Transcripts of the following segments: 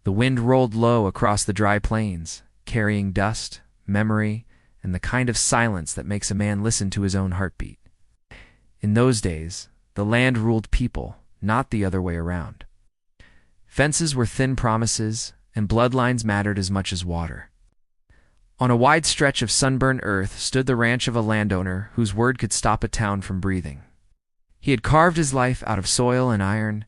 The wind rolled low across the dry plains, carrying dust, memory, and the kind of silence that makes a man listen to his own heartbeat. In those days, the land ruled people, not the other way around. Fences were thin promises, and bloodlines mattered as much as water. On a wide stretch of sunburned earth stood the ranch of a landowner whose word could stop a town from breathing. He had carved his life out of soil and iron,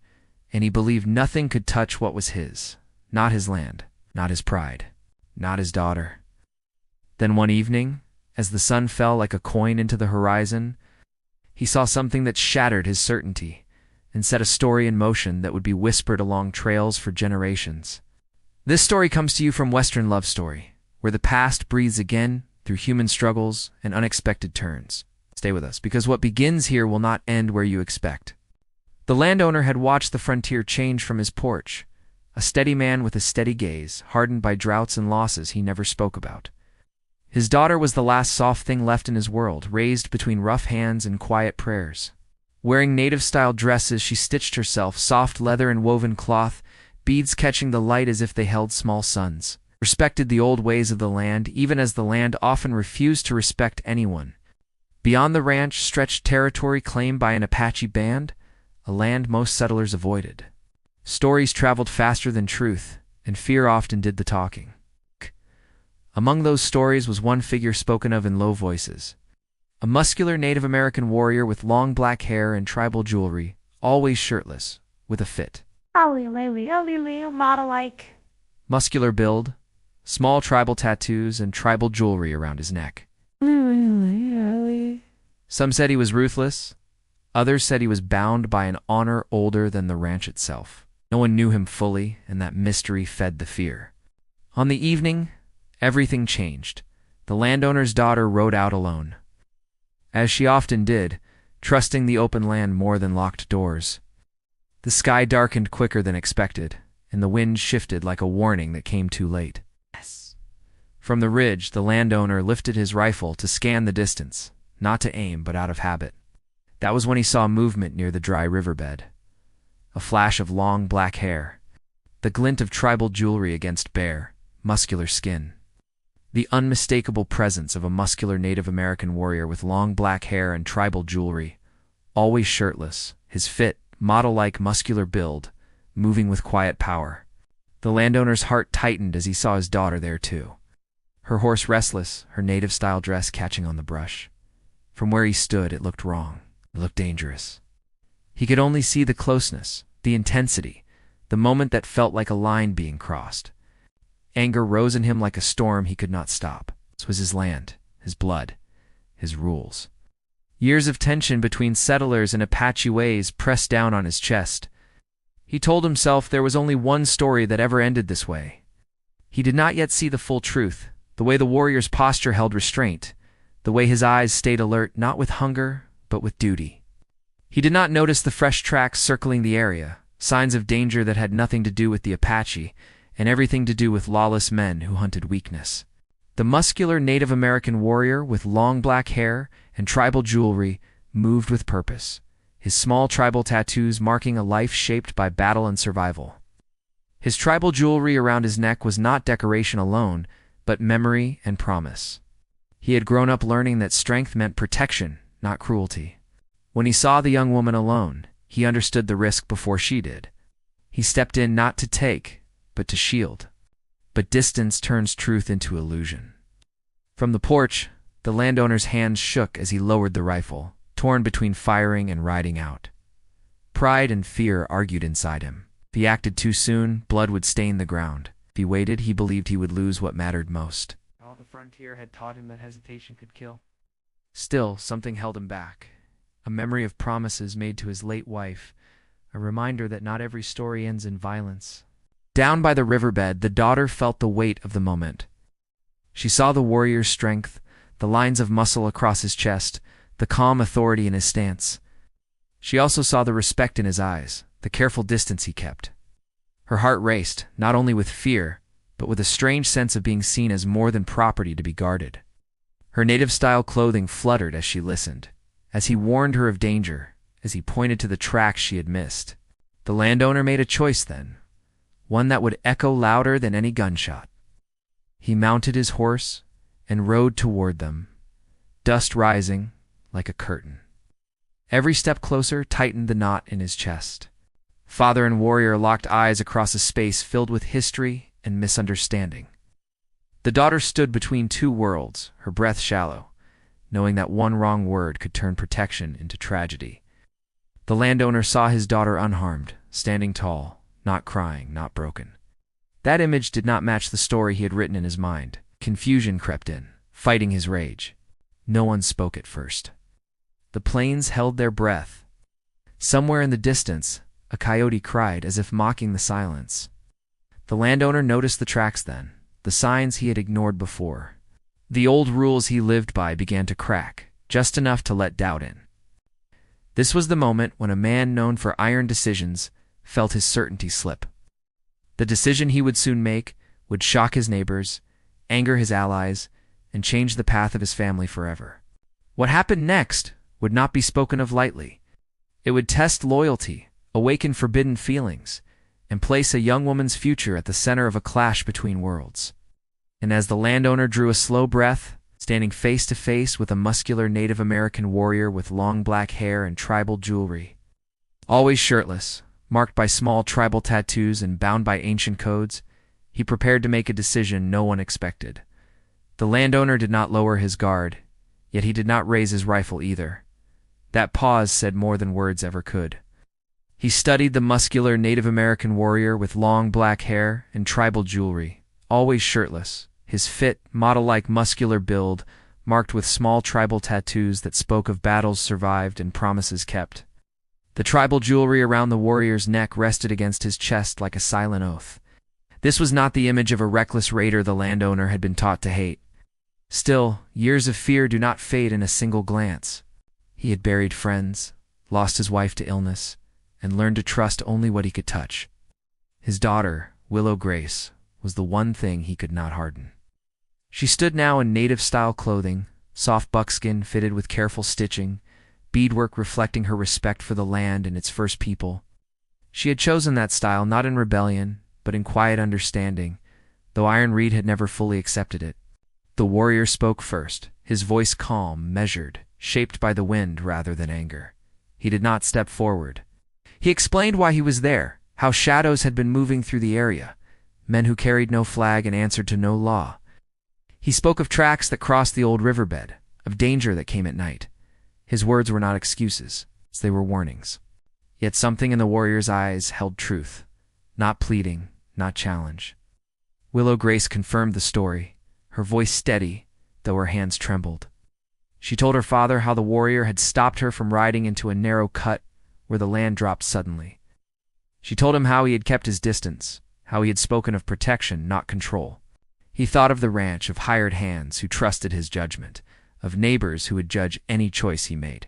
and he believed nothing could touch what was his. Not his land, not his pride, not his daughter. Then one evening, as the sun fell like a coin into the horizon, he saw something that shattered his certainty and set a story in motion that would be whispered along trails for generations. This story comes to you from Western Love Story, where the past breathes again through human struggles and unexpected turns. Stay with us, because what begins here will not end where you expect. The landowner had watched the frontier change from his porch, a steady man with a steady gaze, hardened by droughts and losses he never spoke about. His daughter was the last soft thing left in his world, raised between rough hands and quiet prayers. Wearing native-style dresses, she stitched herself, soft leather and woven cloth, beads catching the light as if they held small suns. Respected the old ways of the land, even as the land often refused to respect anyone. Beyond the ranch stretched territory claimed by an Apache band, a land most settlers avoided. Stories traveled faster than truth, and fear often did the talking. Among those stories was one figure spoken of in low voices. A muscular Native American warrior with long black hair and tribal jewelry, always shirtless, with a fit. Model-like. Muscular build, small tribal tattoos, and tribal jewelry around his neck. Some said he was ruthless. Others said he was bound by an honor older than the ranch itself. No one knew him fully, and that mystery fed the fear. On the evening, everything changed. The landowner's daughter rode out alone. As she often did, trusting the open land more than locked doors. The sky darkened quicker than expected, and the wind shifted like a warning that came too late. From the ridge, the landowner lifted his rifle to scan the distance, not to aim, but out of habit. That was when he saw movement near the dry riverbed. A flash of long black hair, the glint of tribal jewelry against bare, muscular skin. The unmistakable presence of a muscular Native American warrior with long black hair and tribal jewelry, always shirtless, his fit, model-like muscular build, moving with quiet power. The landowner's heart tightened as he saw his daughter there too. Her horse restless, her native-style dress catching on the brush. From where he stood, it looked wrong. It looked dangerous. He could only see the closeness, the intensity, the moment that felt like a line being crossed. Anger rose in him like a storm he could not stop. This was his land, his blood, his rules. Years of tension between settlers and Apache ways pressed down on his chest. He told himself there was only one story that ever ended this way. He did not yet see the full truth, the way the warrior's posture held restraint, the way his eyes stayed alert not with hunger, but with duty. He did not notice the fresh tracks circling the area, signs of danger that had nothing to do with the Apache, and everything to do with lawless men who hunted weakness. The muscular Native American warrior with long black hair and tribal jewelry moved with purpose, his small tribal tattoos marking a life shaped by battle and survival. His tribal jewelry around his neck was not decoration alone, but memory and promise. He had grown up learning that strength meant protection, not cruelty. When he saw the young woman alone, he understood the risk before she did. He stepped in not to take, but to shield. But distance turns truth into illusion. From the porch, the landowner's hands shook as he lowered the rifle, torn between firing and riding out. Pride and fear argued inside him. If he acted too soon, blood would stain the ground. If he waited, he believed he would lose what mattered most. All the frontier had taught him that hesitation could kill. Still, something held him back. A memory of promises made to his late wife, a reminder that not every story ends in violence. Down by the riverbed, the daughter felt the weight of the moment. She saw the warrior's strength, the lines of muscle across his chest, the calm authority in his stance. She also saw the respect in his eyes, the careful distance he kept. Her heart raced, not only with fear, but with a strange sense of being seen as more than property to be guarded. Her native-style clothing fluttered as she listened, as he warned her of danger, as he pointed to the tracks she had missed. The landowner made a choice then, one that would echo louder than any gunshot. He mounted his horse and rode toward them, dust rising like a curtain. Every step closer tightened the knot in his chest. Father and warrior locked eyes across a space filled with history and misunderstanding. The daughter stood between two worlds, her breath shallow, knowing that one wrong word could turn protection into tragedy. The landowner saw his daughter unharmed, standing tall, not crying, not broken. That image did not match the story he had written in his mind. Confusion crept in, fighting his rage. No one spoke at first. The plains held their breath. Somewhere in the distance, a coyote cried as if mocking the silence. The landowner noticed the tracks then, the signs he had ignored before. The old rules he lived by began to crack, just enough to let doubt in. This was the moment when a man known for iron decisions felt his certainty slip. The decision he would soon make would shock his neighbors, anger his allies, and change the path of his family forever. What happened next would not be spoken of lightly. It would test loyalty, awaken forbidden feelings, and place a young woman's future at the center of a clash between worlds. And as the landowner drew a slow breath, standing face to face with a muscular Native American warrior with long black hair and tribal jewelry, always shirtless, marked by small tribal tattoos and bound by ancient codes, he prepared to make a decision no one expected. The landowner did not lower his guard, yet he did not raise his rifle either. That pause said more than words ever could. He studied the muscular Native American warrior with long black hair and tribal jewelry, always shirtless, his fit, model-like muscular build marked with small tribal tattoos that spoke of battles survived and promises kept. The tribal jewelry around the warrior's neck rested against his chest like a silent oath. This was not the image of a reckless raider the landowner had been taught to hate. Still, years of fear do not fade in a single glance. He had buried friends, lost his wife to illness, and learned to trust only what he could touch. His daughter, Willow Grace, was the one thing he could not harden. She stood now in native-style clothing, soft buckskin fitted with careful stitching, beadwork reflecting her respect for the land and its first people. She had chosen that style not in rebellion, but in quiet understanding, though Iron Reed had never fully accepted it. The warrior spoke first, his voice calm, measured, shaped by the wind rather than anger. He did not step forward. He explained why he was there, how shadows had been moving through the area, men who carried no flag and answered to no law. He spoke of tracks that crossed the old riverbed, of danger that came at night. His words were not excuses, they were warnings. Yet something in the warrior's eyes held truth, not pleading, not challenge. Willow Grace confirmed the story, her voice steady, though her hands trembled. She told her father how the warrior had stopped her from riding into a narrow cut where the land dropped suddenly. She told him how he had kept his distance, how he had spoken of protection, not control. He thought of the ranch, of hired hands who trusted his judgment, of neighbors who would judge any choice he made.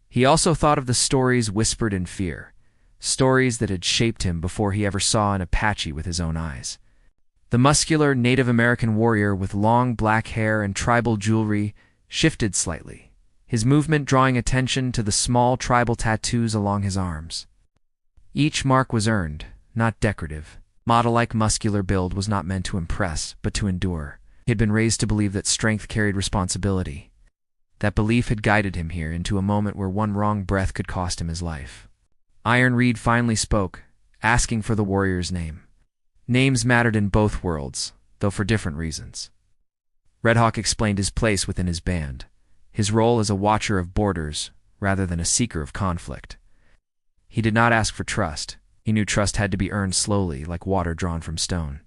He also thought of the stories whispered in fear, stories that had shaped him before he ever saw an Apache with his own eyes. The muscular Native American warrior with long black hair and tribal jewelry shifted slightly, his movement drawing attention to the small tribal tattoos along his arms. Each mark was earned, not decorative. Model-like muscular build was not meant to impress, but to endure. He had been raised to believe that strength carried responsibility. That belief had guided him here into a moment where one wrong breath could cost him his life. Iron Reed finally spoke, asking for the warrior's name. Names mattered in both worlds, though for different reasons. Red Hawk explained his place within his band, his role as a watcher of borders rather than a seeker of conflict. He did not ask for trust. He knew trust had to be earned slowly, like water drawn from stone.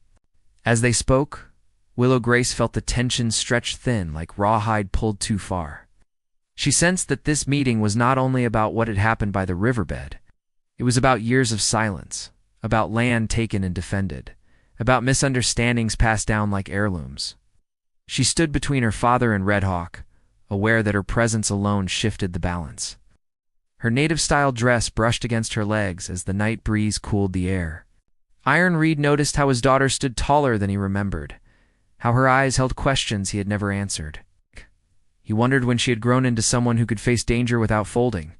As they spoke, Willow Grace felt the tension stretch thin like rawhide pulled too far. She sensed that this meeting was not only about what had happened by the riverbed. It was about years of silence, about land taken and defended, about misunderstandings passed down like heirlooms. She stood between her father and Red Hawk, aware that her presence alone shifted the balance. Her native-style dress brushed against her legs as the night breeze cooled the air. Iron Reed noticed how his daughter stood taller than he remembered, how her eyes held questions he had never answered. He wondered when she had grown into someone who could face danger without folding.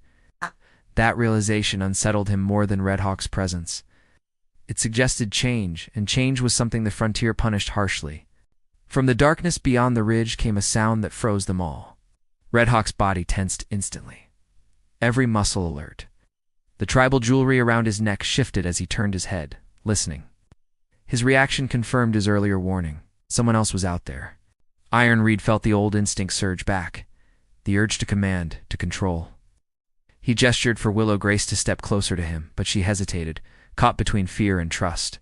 That realization unsettled him more than Red Hawk's presence. It suggested change, and change was something the frontier punished harshly. From the darkness beyond the ridge came a sound that froze them all. Red Hawk's body tensed instantly, every muscle alert. The tribal jewelry around his neck shifted as he turned his head, listening. His reaction confirmed his earlier warning. Someone else was out there. Iron Reed felt the old instinct surge back, the urge to command, to control. He gestured for Willow Grace to step closer to him, but she hesitated, caught between fear and trust.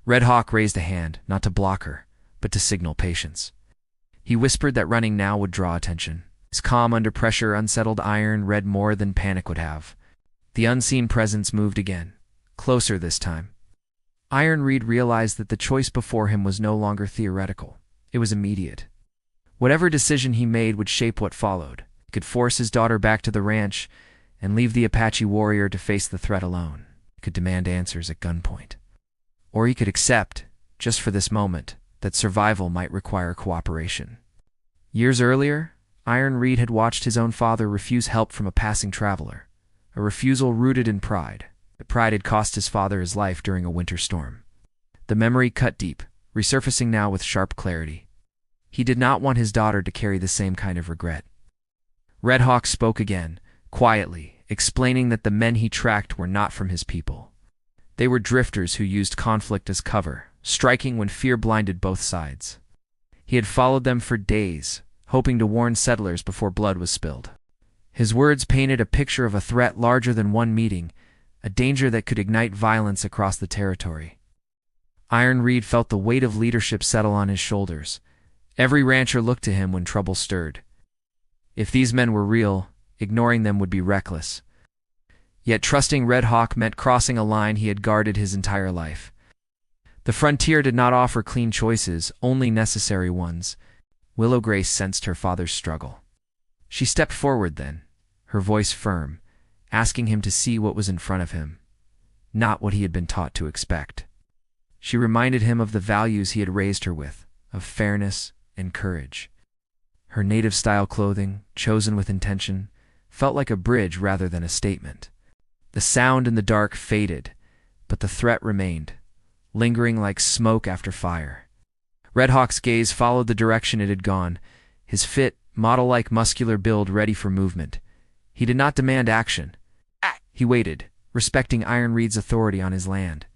Red Hawk raised a hand, not to block her, but to signal patience. He whispered that running now would draw attention. His calm under pressure unsettled Iron Red more than panic would have. The unseen presence moved again, closer this time. Iron Reed realized that the choice before him was no longer theoretical. It was immediate. Whatever decision he made would shape what followed. He could force his daughter back to the ranch and leave the Apache warrior to face the threat alone. He could demand answers at gunpoint. Or he could accept, just for this moment, that survival might require cooperation. Years earlier, Iron Reed had watched his own father refuse help from a passing traveler, a refusal rooted in pride. The pride had cost his father his life during a winter storm. The memory cut deep, resurfacing now with sharp clarity. He did not want his daughter to carry the same kind of regret. Red Hawk spoke again, quietly, explaining that the men he tracked were not from his people. They were drifters who used conflict as cover, striking when fear blinded both sides. He had followed them for days, hoping to warn settlers before blood was spilled. His words painted a picture of a threat larger than one meeting, a danger that could ignite violence across the territory. Iron Reed felt the weight of leadership settle on his shoulders. Every rancher looked to him when trouble stirred. If these men were real, ignoring them would be reckless. Yet trusting Red Hawk meant crossing a line he had guarded his entire life. The frontier did not offer clean choices, only necessary ones. Willow Grace sensed her father's struggle. She stepped forward then, her voice firm, asking him to see what was in front of him, not what he had been taught to expect. She reminded him of the values he had raised her with, of fairness and courage. Her native-style clothing, chosen with intention, felt like a bridge rather than a statement. The sound in the dark faded, but the threat remained, lingering like smoke after fire. Red Hawk's gaze followed the direction it had gone, his fit, model-like muscular build ready for movement. He did not demand action. He waited, respecting Iron Reed's authority on his land.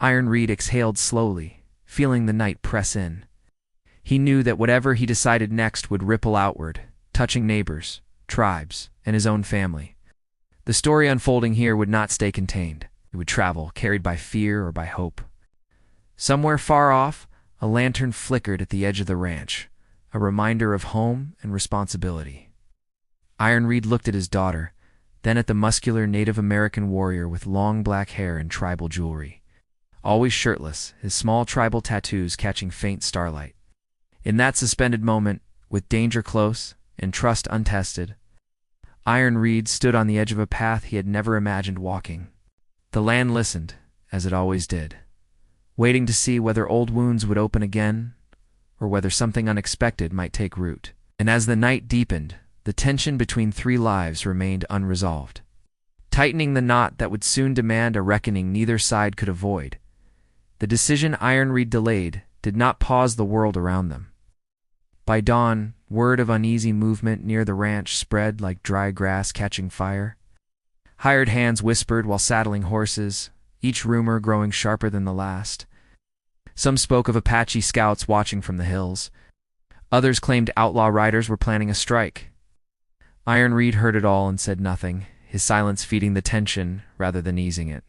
Iron Reed exhaled slowly, feeling the night press in. He knew that whatever he decided next would ripple outward, touching neighbors, tribes, and his own family. The story unfolding here would not stay contained. It would travel, carried by fear or by hope. Somewhere far off, a lantern flickered at the edge of the ranch, a reminder of home and responsibility. Iron Reed looked at his daughter, then at the muscular Native American warrior with long black hair and tribal jewelry. Always shirtless, his small tribal tattoos catching faint starlight. In that suspended moment, with danger close and trust untested, Iron Reed stood on the edge of a path he had never imagined walking. The land listened, as it always did, waiting to see whether old wounds would open again, or whether something unexpected might take root. And as the night deepened, the tension between three lives remained unresolved, tightening the knot that would soon demand a reckoning neither side could avoid. The decision Iron Reed delayed did not pause the world around them. By dawn, word of uneasy movement near the ranch spread like dry grass catching fire. Hired hands whispered while saddling horses, each rumor growing sharper than the last. Some spoke of Apache scouts watching from the hills. Others claimed outlaw riders were planning a strike. Iron Reed heard it all and said nothing, his silence feeding the tension rather than easing it.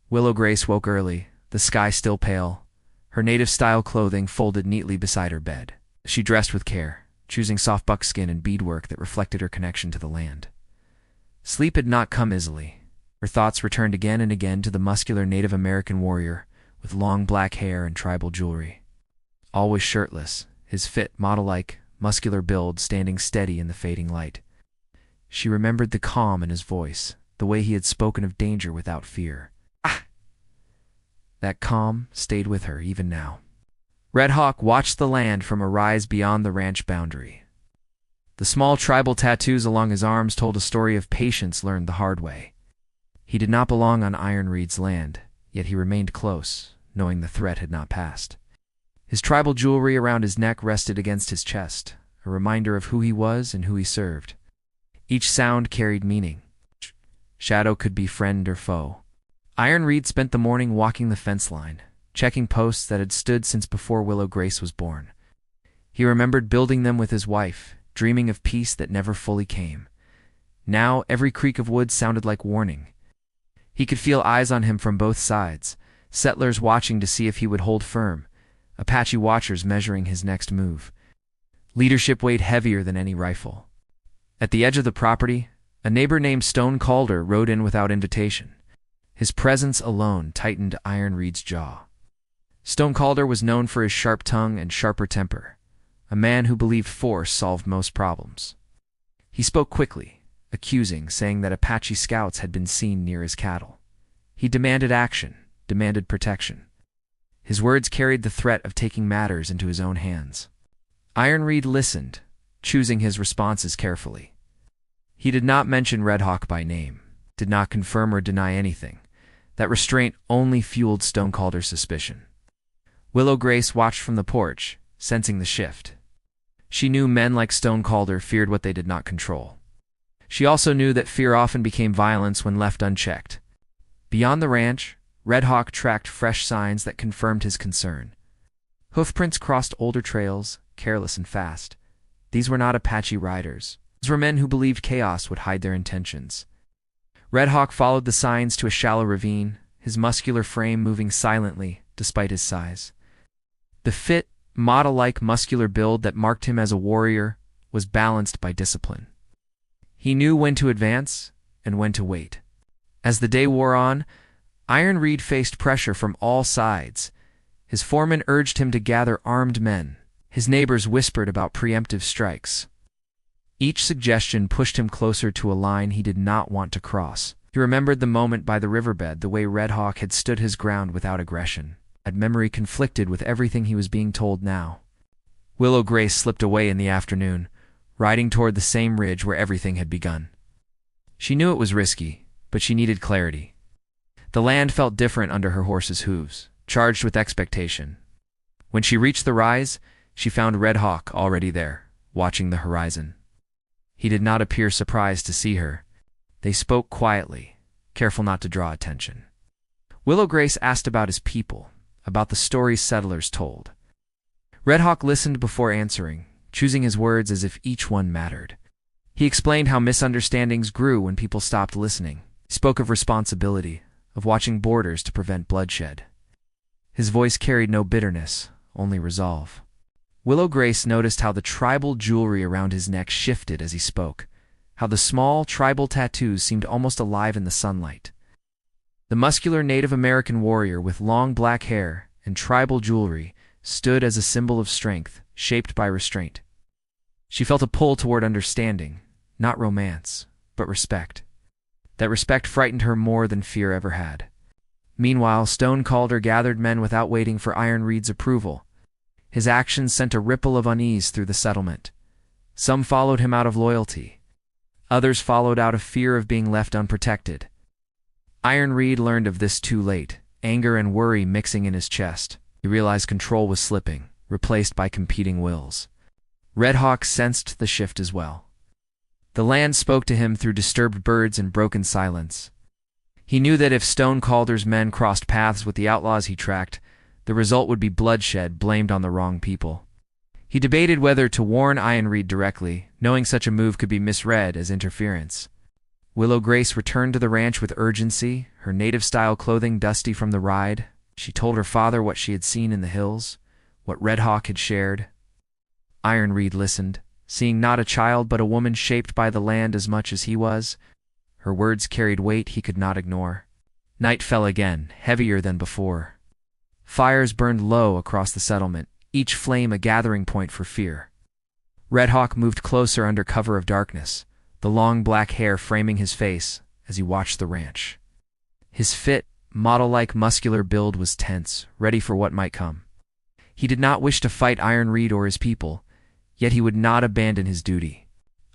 Willow Grace woke early, the sky still pale, her native-style clothing folded neatly beside her bed. She dressed with care, choosing soft buckskin and beadwork that reflected her connection to the land. Sleep had not come easily. Her thoughts returned again and again to the muscular Native American warrior with long black hair and tribal jewelry. Always shirtless, his fit, model-like, muscular build standing steady in the fading light. She remembered the calm in his voice, the way he had spoken of danger without fear. That calm stayed with her even now. Red Hawk watched the land from a rise beyond the ranch boundary. The small tribal tattoos along his arms told a story of patience learned the hard way. He did not belong on Iron Reed's land. yet he remained close, knowing the threat had not passed. His tribal jewelry around his neck rested against his chest, a reminder of who he was and who he served. Each sound carried meaning. Shadow could be friend or foe. Iron Reed spent the morning walking the fence line, checking posts that had stood since before Willow Grace was born. He remembered building them with his wife, dreaming of peace that never fully came. Now every creak of wood sounded like warning. He could feel eyes on him from both sides, settlers watching to see if he would hold firm, Apache watchers measuring his next move. Leadership weighed heavier than any rifle. At the edge of the property, a neighbor named Stone Calder rode in without invitation. His presence alone tightened Iron Reed's jaw. Stone Calder was known for his sharp tongue and sharper temper, a man who believed force solved most problems. He spoke quickly, accusing, saying that Apache scouts had been seen near his cattle. He demanded action, demanded protection. His words carried the threat of taking matters into his own hands. Iron Reed listened, choosing his responses carefully. He did not mention Red Hawk by name, did not confirm or deny anything. That restraint only fueled Stone Calder's suspicion. Willow Grace watched from the porch, sensing the shift. She knew men like Stone Calder feared what they did not control. She also knew that fear often became violence when left unchecked. Beyond the ranch, Red Hawk tracked fresh signs that confirmed his concern. Hoofprints crossed older trails, careless and fast. These were not Apache riders. These were men who believed chaos would hide their intentions. Red Hawk followed the signs to a shallow ravine, his muscular frame moving silently despite his size. The fit, model-like muscular build that marked him as a warrior was balanced by discipline. He knew when to advance and when to wait. As the day wore on, Iron Reed faced pressure from all sides. His foreman urged him to gather armed men. His neighbors whispered about preemptive strikes. Each suggestion pushed him closer to a line he did not want to cross. He remembered the moment by the riverbed, the way Red Hawk had stood his ground without aggression. That memory conflicted with everything he was being told now. Willow Grace slipped away in the afternoon, riding toward the same ridge where everything had begun. She knew it was risky, but she needed clarity. The land felt different under her horse's hooves, charged with expectation. When she reached the rise, she found Red Hawk already there, watching the horizon. He did not appear surprised to see her. They spoke quietly, careful not to draw attention. Willow Grace asked about his people, about the stories settlers told. Red Hawk listened before answering, choosing his words as if each one mattered. He explained how misunderstandings grew when people stopped listening. He spoke of responsibility, of watching borders to prevent bloodshed. His voice carried no bitterness, only resolve. Willow Grace noticed how the tribal jewelry around his neck shifted as he spoke, how the small tribal tattoos seemed almost alive in the sunlight. The muscular Native American warrior with long black hair and tribal jewelry stood as a symbol of strength, shaped by restraint. She felt a pull toward understanding, not romance, but respect. That respect frightened her more than fear ever had. Meanwhile, Stone Calder gathered men without waiting for Iron Reed's approval. His actions sent a ripple of unease through the settlement. Some followed him out of loyalty. Others followed out of fear of being left unprotected. Iron Reed learned of this too late, anger and worry mixing in his chest. He realized control was slipping, replaced by competing wills. Red Hawk sensed the shift as well. The land spoke to him through disturbed birds and broken silence. He knew that if Stone Calder's men crossed paths with the outlaws he tracked, the result would be bloodshed blamed on the wrong people. He debated whether to warn Iron Reed directly, knowing such a move could be misread as interference. Willow Grace returned to the ranch with urgency, her native-style clothing dusty from the ride. She told her father what she had seen in the hills, what Red Hawk had shared. Iron Reed listened, seeing not a child but a woman shaped by the land as much as he was. Her words carried weight he could not ignore. Night fell again, heavier than before. Fires burned low across the settlement, each flame a gathering point for fear. Red Hawk moved closer under cover of darkness, the long black hair framing his face as he watched the ranch. His fit, model-like muscular build was tense, ready for what might come. He did not wish to fight Iron Reed or his people, yet he would not abandon his duty.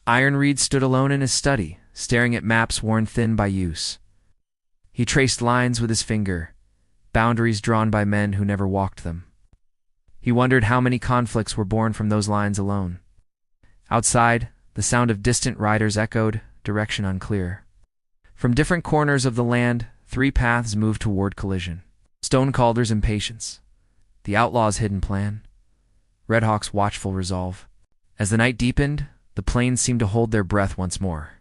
Iron Reed stood alone in his study, staring at maps worn thin by use. He traced lines with his finger, boundaries drawn by men who never walked them. He wondered how many conflicts were born from those lines alone. Outside, the sound of distant riders echoed, direction unclear. From different corners of the land, 3 paths moved toward collision. Stonecalder's impatience, the outlaw's hidden plan, Red Hawk's watchful resolve. As the night deepened, the plains seemed to hold their breath once more.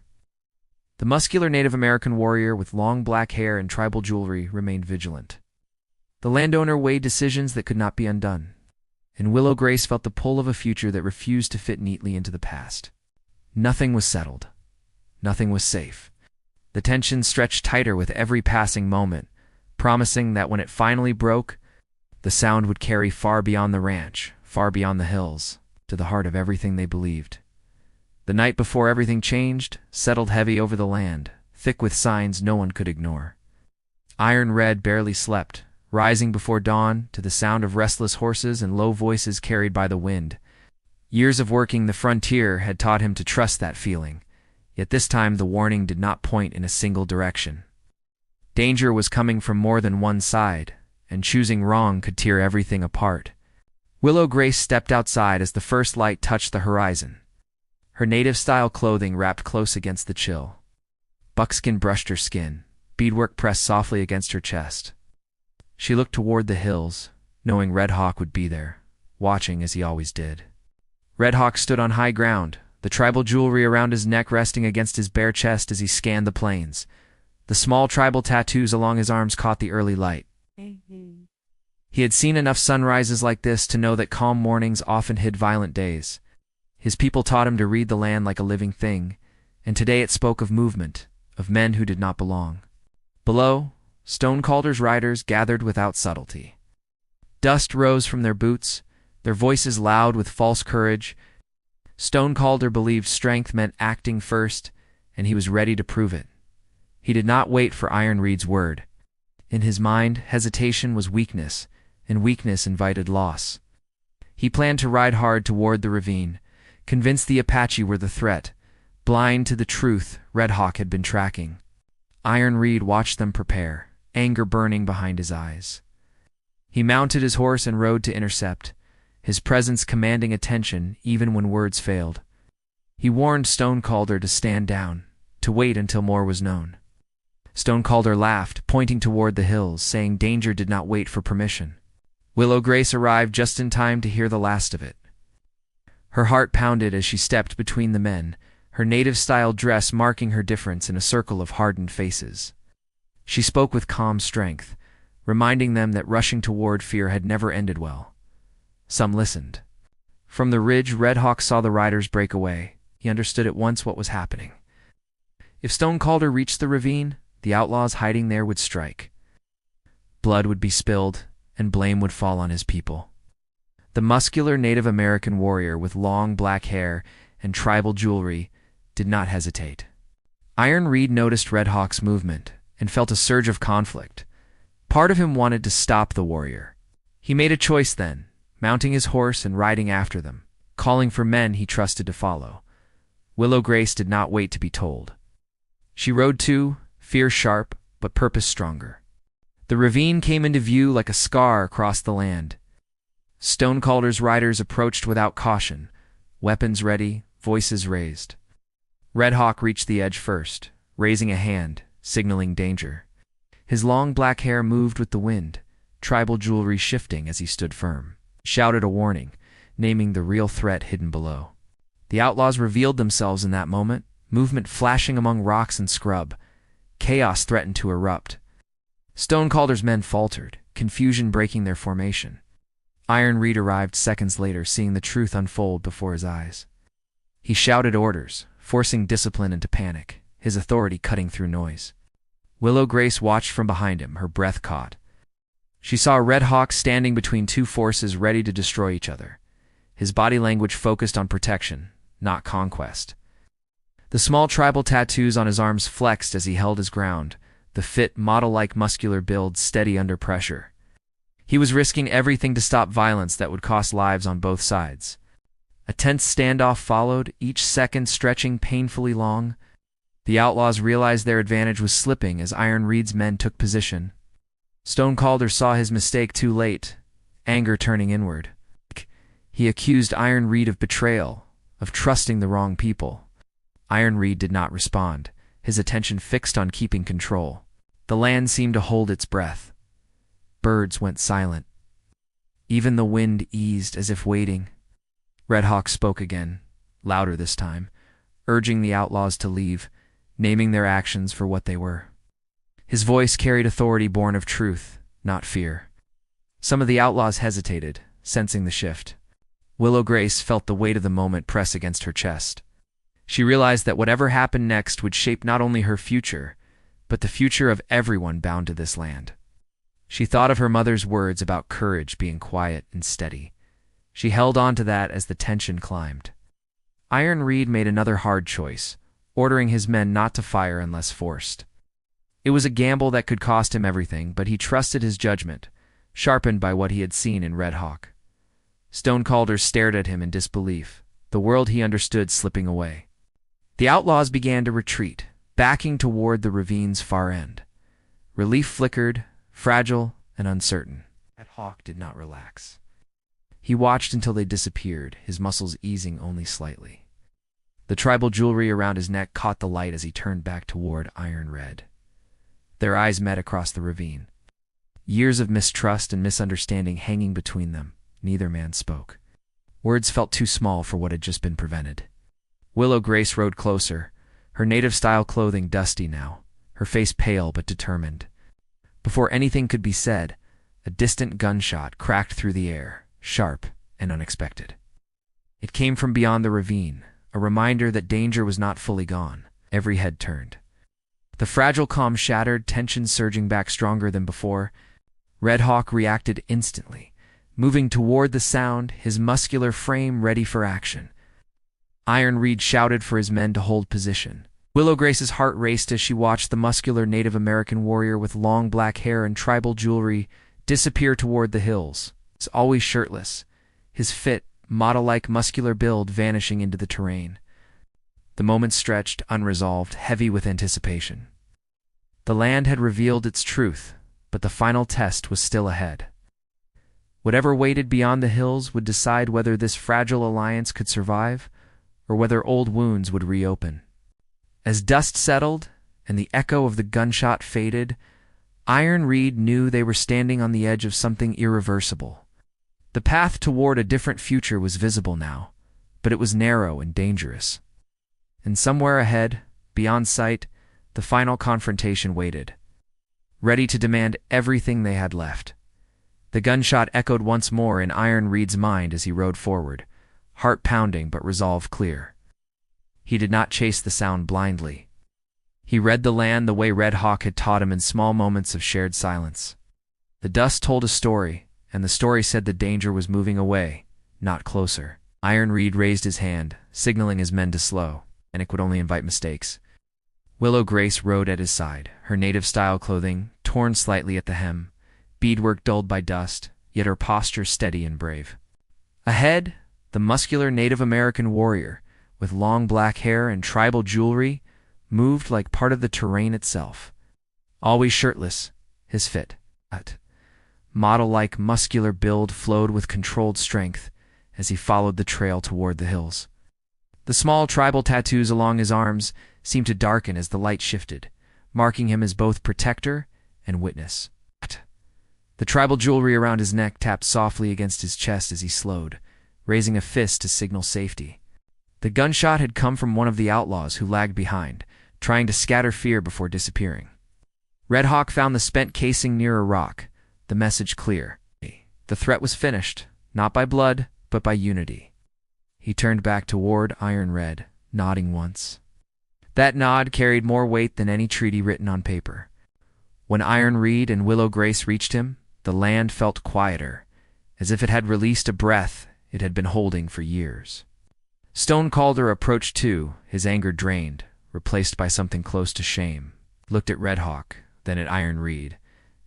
The muscular Native American warrior with long black hair and tribal jewelry remained vigilant. The landowner weighed decisions that could not be undone, and Willow Grace felt the pull of a future that refused to fit neatly into the past. Nothing was settled. Nothing was safe. The tension stretched tighter with every passing moment, promising that when it finally broke, the sound would carry far beyond the ranch, far beyond the hills, to the heart of everything they believed. The night before everything changed settled heavy over the land, thick with signs no one could ignore. Iron Red barely slept, rising before dawn to the sound of restless horses and low voices carried by the wind. Years of working the frontier had taught him to trust that feeling, yet this time the warning did not point in a single direction. Danger was coming from more than one side, and choosing wrong could tear everything apart. Willow Grace stepped outside as the first light touched the horizon. Her native-style clothing wrapped close against the chill. Buckskin brushed her skin, beadwork pressed softly against her chest. She looked toward the hills, knowing Red Hawk would be there, watching as he always did. Red Hawk stood on high ground, the tribal jewelry around his neck resting against his bare chest as he scanned the plains. The small tribal tattoos along his arms caught the early light. He had seen enough sunrises like this to know that calm mornings often hid violent days. His people taught him to read the land like a living thing, and today it spoke of movement, of men who did not belong. Below, Stonecalder's riders gathered without subtlety. Dust rose from their boots, their voices loud with false courage. Stonecalder believed strength meant acting first, and he was ready to prove it. He did not wait for Iron Reed's word. In his mind, hesitation was weakness, and weakness invited loss. He planned to ride hard toward the ravine, convinced the Apache were the threat, blind to the truth Red Hawk had been tracking. Iron Reed watched them prepare, anger burning behind his eyes. He mounted his horse and rode to intercept, his presence commanding attention even when words failed. He warned Stonecalder to stand down, to wait until more was known. Stonecalder laughed, pointing toward the hills, saying danger did not wait for permission. Willow Grace arrived just in time to hear the last of it. Her heart pounded as she stepped between the men, her native-style dress marking her difference in a circle of hardened faces. She spoke with calm strength, reminding them that rushing toward fear had never ended well. Some listened. From the ridge, Red Hawk saw the riders break away. He understood at once what was happening. If Stonecalder reached the ravine, the outlaws hiding there would strike. Blood would be spilled, and blame would fall on his people. The muscular Native American warrior with long black hair and tribal jewelry did not hesitate. Iron Reed noticed Red Hawk's movement and felt a surge of conflict. Part of him wanted to stop the warrior. He made a choice then, mounting his horse and riding after them, calling for men he trusted to follow. Willow Grace did not wait to be told. She rode too, fear sharp, but purpose stronger. The ravine came into view like a scar across the land. Stonecalder's riders approached without caution, weapons ready, voices raised. Red Hawk reached the edge first, raising a hand, signaling danger. His long black hair moved with the wind, tribal jewelry shifting as he stood firm. He shouted a warning, naming the real threat hidden below. The outlaws revealed themselves in that moment, movement flashing among rocks and scrub. Chaos threatened to erupt. Stonecalder's men faltered, confusion breaking their formation. Iron Reed arrived seconds later, seeing the truth unfold before his eyes. He shouted orders, forcing discipline into panic, his authority cutting through noise. Willow Grace watched from behind him, her breath caught. She saw Red Hawk standing between two forces ready to destroy each other. His body language focused on protection, not conquest. The small tribal tattoos on his arms flexed as he held his ground, the fit, model-like muscular build steady under pressure. He was risking everything to stop violence that would cost lives on both sides. A tense standoff followed, each second stretching painfully long. The outlaws realized their advantage was slipping as Iron Reed's men took position. Stone Calder saw his mistake too late, anger turning inward. He accused Iron Reed of betrayal, of trusting the wrong people. Iron Reed did not respond, his attention fixed on keeping control. The land seemed to hold its breath. Birds went silent. Even the wind eased as if waiting. Red Hawk spoke again, louder this time, urging the outlaws to leave, naming their actions for what they were. His voice carried authority born of truth, not fear. Some of the outlaws hesitated, sensing the shift. Willow Grace felt the weight of the moment press against her chest. She realized that whatever happened next would shape not only her future, but the future of everyone bound to this land. She thought of her mother's words about courage being quiet and steady. She held on to that as the tension climbed. Iron Reed made another hard choice, ordering his men not to fire unless forced. It was a gamble that could cost him everything, but he trusted his judgment, sharpened by what he had seen in Red Hawk. Stone Calder stared at him in disbelief, the world he understood slipping away. The outlaws began to retreat, backing toward the ravine's far end. Relief flickered, fragile and uncertain. Red Hawk did not relax. He watched until they disappeared, his muscles easing only slightly. The tribal jewelry around his neck caught the light as he turned back toward Iron Red. Their eyes met across the ravine. Years of mistrust and misunderstanding hanging between them, neither man spoke. Words felt too small for what had just been prevented. Willow Grace rode closer, her native-style clothing dusty now, her face pale but determined. Before anything could be said, a distant gunshot cracked through the air, sharp and unexpected. It came from beyond the ravine, a reminder that danger was not fully gone. Every head turned. The fragile calm shattered, tension surging back stronger than before. Red Hawk reacted instantly, moving toward the sound, his muscular frame ready for action. Iron Reed shouted for his men to hold position. Willow Grace's heart raced as she watched the muscular Native American warrior with long black hair and tribal jewelry disappear toward the hills. He's always shirtless, his fit, model-like muscular build vanishing into the terrain. The moment stretched, unresolved, heavy with anticipation. The land had revealed its truth, but the final test was still ahead. Whatever waited beyond the hills would decide whether this fragile alliance could survive, or whether old wounds would reopen. As dust settled and the echo of the gunshot faded, Iron Reed knew they were standing on the edge of something irreversible. The path toward a different future was visible now, but it was narrow and dangerous. And somewhere ahead, beyond sight, the final confrontation waited, ready to demand everything they had left. The gunshot echoed once more in Iron Reed's mind as he rode forward, heart pounding but resolve clear. He did not chase the sound blindly. He read the land the way Red Hawk had taught him in small moments of shared silence. The dust told a story, and the story said the danger was moving away, not closer. Iron Reed raised his hand, signaling his men to slow, and it would only invite mistakes. Willow Grace rode at his side, her native-style clothing torn slightly at the hem, beadwork dulled by dust, yet her posture steady and brave. Ahead, the muscular Native American warrior, with long black hair and tribal jewelry, moved like part of the terrain itself. Always shirtless, his fit, model-like muscular build flowed with controlled strength as he followed the trail toward the hills. The small tribal tattoos along his arms seemed to darken as the light shifted, marking him as both protector and witness. The tribal jewelry around his neck tapped softly against his chest as he slowed, raising a fist to signal safety. The gunshot had come from one of the outlaws who lagged behind, trying to scatter fear before disappearing. Red Hawk found the spent casing near a rock, the message clear. The threat was finished, not by blood, but by unity. He turned back toward Iron Red, nodding once. That nod carried more weight than any treaty written on paper. When Iron Reed and Willow Grace reached him, the land felt quieter, as if it had released a breath it had been holding for years. Stone Calder approached too, his anger drained, replaced by something close to shame, looked at Red Hawk, then at Iron Reed,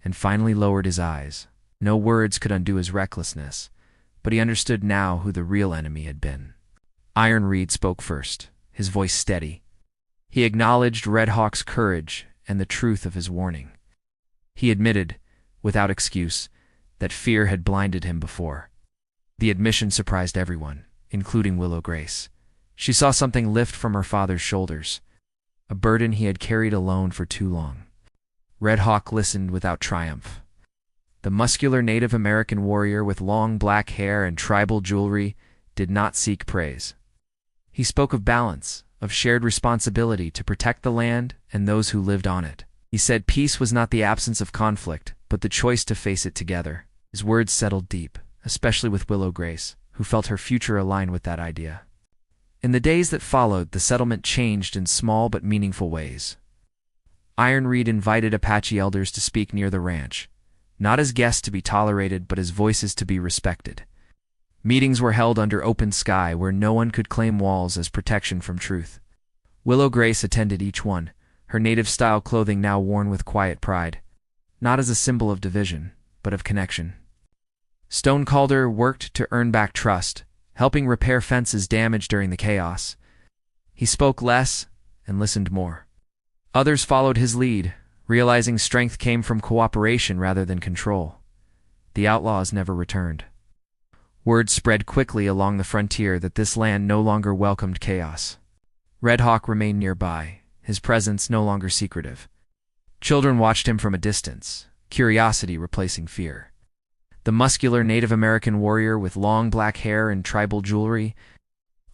and finally lowered his eyes. No words could undo his recklessness, but he understood now who the real enemy had been. Iron Reed spoke first, his voice steady. He acknowledged Red Hawk's courage and the truth of his warning. He admitted, without excuse, that fear had blinded him before. The admission surprised everyone, including Willow Grace. She saw something lift from her father's shoulders, a burden he had carried alone for too long. Red Hawk listened without triumph. The muscular Native American warrior with long black hair and tribal jewelry did not seek praise. He spoke of balance, of shared responsibility to protect the land and those who lived on it. He said peace was not the absence of conflict, but the choice to face it together. His words settled deep, especially with Willow Grace, who felt her future aligned with that idea. In the days that followed, the settlement changed in small but meaningful ways. Iron Reed invited Apache elders to speak near the ranch, not as guests to be tolerated, but as voices to be respected. Meetings were held under open sky where no one could claim walls as protection from truth. Willow Grace attended each one, her native-style clothing now worn with quiet pride, not as a symbol of division, but of connection. Stone Calder worked to earn back trust, helping repair fences damaged during the chaos. He spoke less and listened more. Others followed his lead, realizing strength came from cooperation rather than control. The outlaws never returned. Word spread quickly along the frontier that this land no longer welcomed chaos. Red Hawk remained nearby, his presence no longer secretive. Children watched him from a distance, curiosity replacing fear. The muscular Native American warrior with long black hair and tribal jewelry,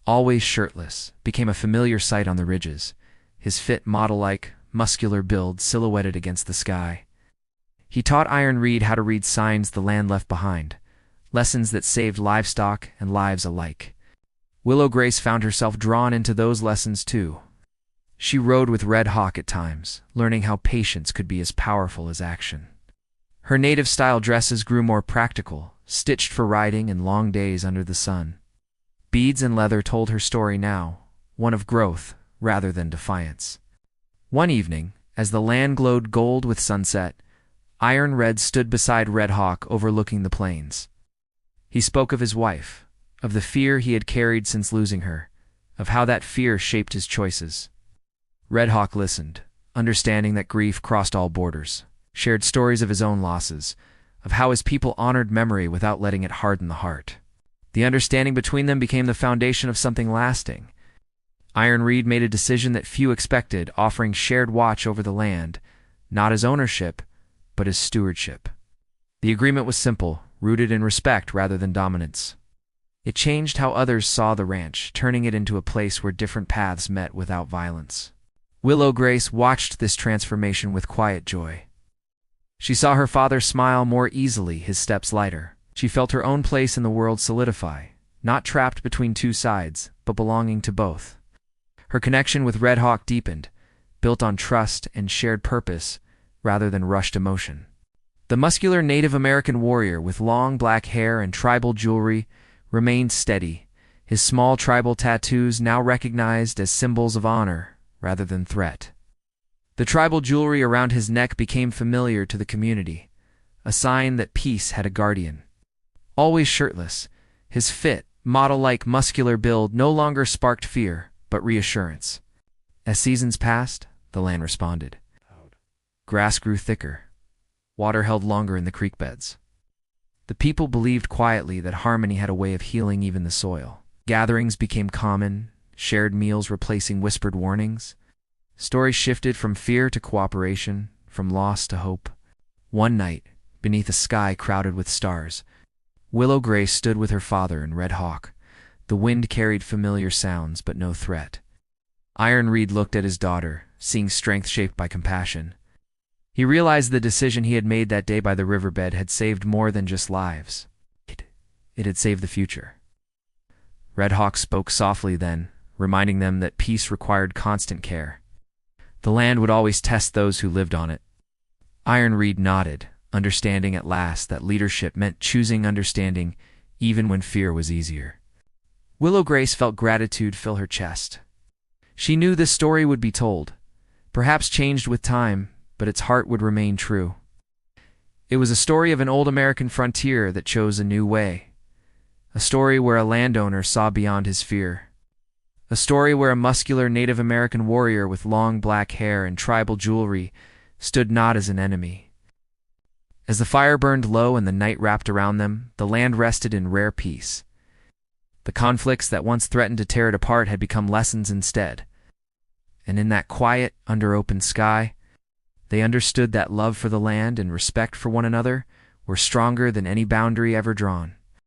always shirtless, became a familiar sight on the ridges, his fit model-like, muscular build silhouetted against the sky. He taught Iron Reed how to read signs the land left behind, lessons that saved livestock and lives alike. Willow Grace found herself drawn into those lessons too. She rode with Red Hawk at times, learning how patience could be as powerful as action. Her native-style dresses grew more practical, stitched for riding and long days under the sun. Beads and leather told her story now, one of growth rather than defiance. One evening, as the land glowed gold with sunset, Iron Red stood beside Red Hawk overlooking the plains. He spoke of his wife, of the fear he had carried since losing her, of how that fear shaped his choices. Red Hawk listened, understanding that grief crossed all borders, shared stories of his own losses, of how his people honored memory without letting it harden the heart. The understanding between them became the foundation of something lasting. Iron Reed made a decision that few expected, offering shared watch over the land, not as ownership, but as stewardship. The agreement was simple, rooted in respect rather than dominance. It changed how others saw the ranch, turning it into a place where different paths met without violence. Willow Grace watched this transformation with quiet joy. She saw her father smile more easily, his steps lighter. She felt her own place in the world solidify, not trapped between two sides, but belonging to both. Her connection with Red Hawk deepened, built on trust and shared purpose rather than rushed emotion. The muscular Native American warrior with long black hair and tribal jewelry remained steady, his small tribal tattoos now recognized as symbols of honor rather than threat. The tribal jewelry around his neck became familiar to the community, a sign that peace had a guardian. Always shirtless, his fit, model-like muscular build no longer sparked fear, but reassurance. As seasons passed, the land responded. Grass grew thicker. Water held longer in the creek beds. The people believed quietly that harmony had a way of healing even the soil. Gatherings became common, shared meals replacing whispered warnings. Stories shifted from fear to cooperation, from loss to hope. One night, beneath a sky crowded with stars, Willow Grace stood with her father and Red Hawk. The wind carried familiar sounds, but no threat. Iron Reed looked at his daughter, seeing strength shaped by compassion. He realized the decision he had made that day by the riverbed had saved more than just lives. It had saved the future. Red Hawk spoke softly then, reminding them that peace required constant care. The land would always test those who lived on it. Iron Reed nodded, understanding at last that leadership meant choosing understanding even when fear was easier. Willow Grace felt gratitude fill her chest. She knew this story would be told, perhaps changed with time, but its heart would remain true. It was a story of an old American frontier that chose a new way. A story where a landowner saw beyond his fear. A story where a muscular Native American warrior with long black hair and tribal jewelry stood not as an enemy, As the fire burned low and the night wrapped around them, the land rested in rare peace. The conflicts that once threatened to tear it apart had become lessons instead. And in that quiet, under open sky, they understood that love for the land and respect for one another were stronger than any boundary ever drawn.